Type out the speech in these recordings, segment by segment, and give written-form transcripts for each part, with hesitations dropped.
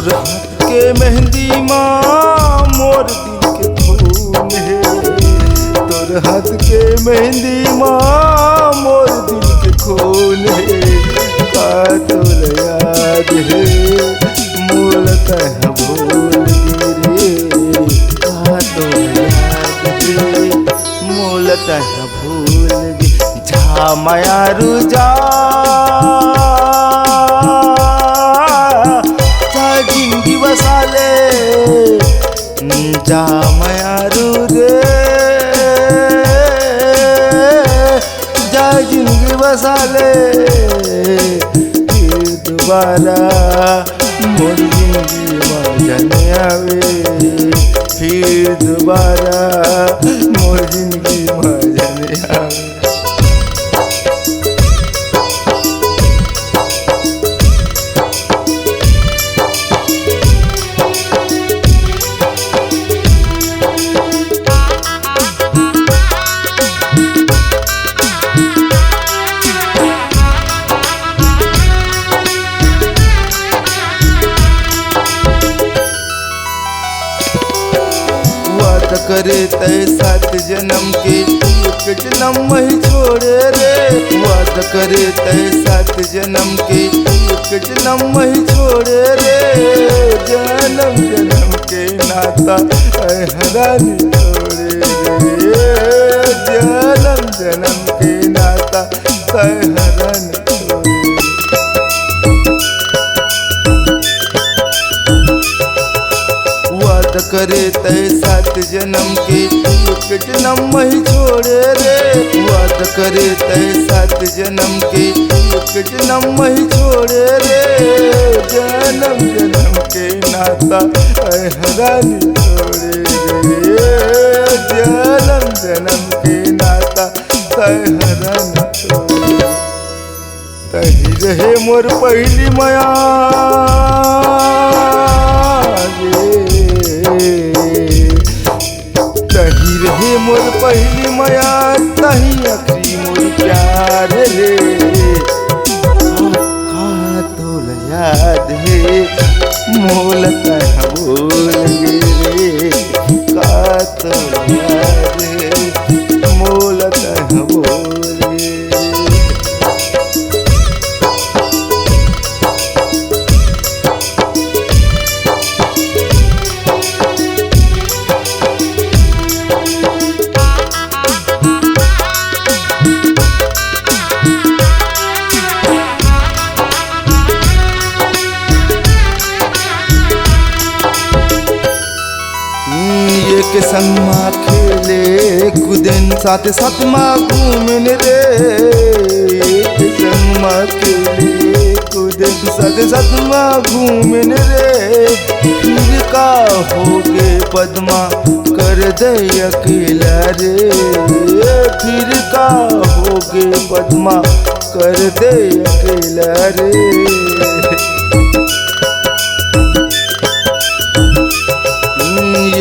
तोर हाथ के मेहंदी माँ मोर दिल के खून है। तोर हाथ के मेहंदी माँ मोर दिल के खून है। का तोर याद है मूलतः भूल गिरे। का तोर याद है मूलतः भूल गिरे। जा मायारू जा जिंदगी बसाले। जा मायारू रे जा जिंदगी बसाले। फिर दोबारा मोर जिंदगी मजने आवे। फिर दोबारा मोर जिंदगी मजने आवे। करे तय 7 जन्म के एक जन्म वही छोड़े रे। वाद करे तय 7 जन्म के एक जन्म वही छोड़े रे। जन्म जन्म के नाता हैरानी छोड़े रे। जन्म जन्म के नाता हैरानी छोड़े। वाद करे तय 7 जन्म के एक जन्म वही छोड़े रे। वाद करे तय 7 जन्म के एक जन्म वही छोड़े रे। जन्म जन्म के नाता हैरानी छोड़े रे। जन्म जन्म के नाता हैरानी छोड़े। तही रहे मोर पहली माया तही रहे मोर पहली माया। तही आखिरी मोर प्यार रे। का तोल याद है मूलतः भूल गिरे। का तोल याद है मूलतः भूल गिरे। के संग माँ खेले कुदेन साथ साथ माँ घूमन रे। एक संग माँ खेले कुदेन साथ साथ माँ घूमन रे। फिर का होगे पद्मा कर दे अकेला रे। फिर का होगे पद्मा कर दे अकेला रे।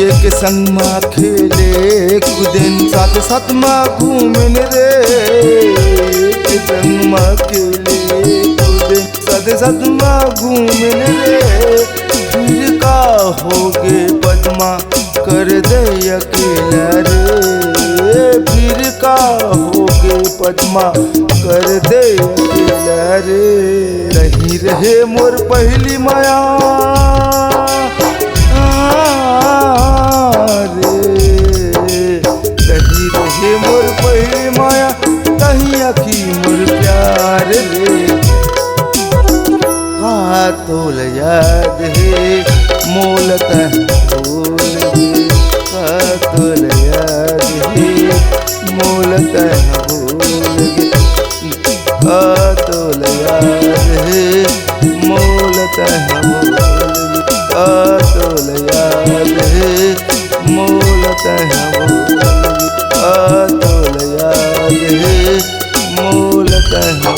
एक संग माँ खेले कुदेन साथ साथ माँ घूमन रे। एक संग माँ खेले कुदेन साथ साथ माँ घूमन रे। फिर का होगे पद्मा कर दे अकेला रे। फिर का होगे पद्मा कर दे अकेला रे। नहीं रहे मोर पहली माया तही रहे मोर पहली माया। तही आखी मोर प्यार रे। का तोल याद है मूलतः भूल गिरे। का तोल याद है मूलतः भूल गिरे। का तोल याद है मूलतः भूल गिरे। का तोल याद है मूलतः भूल गिरे। का तोल याद है मूलतः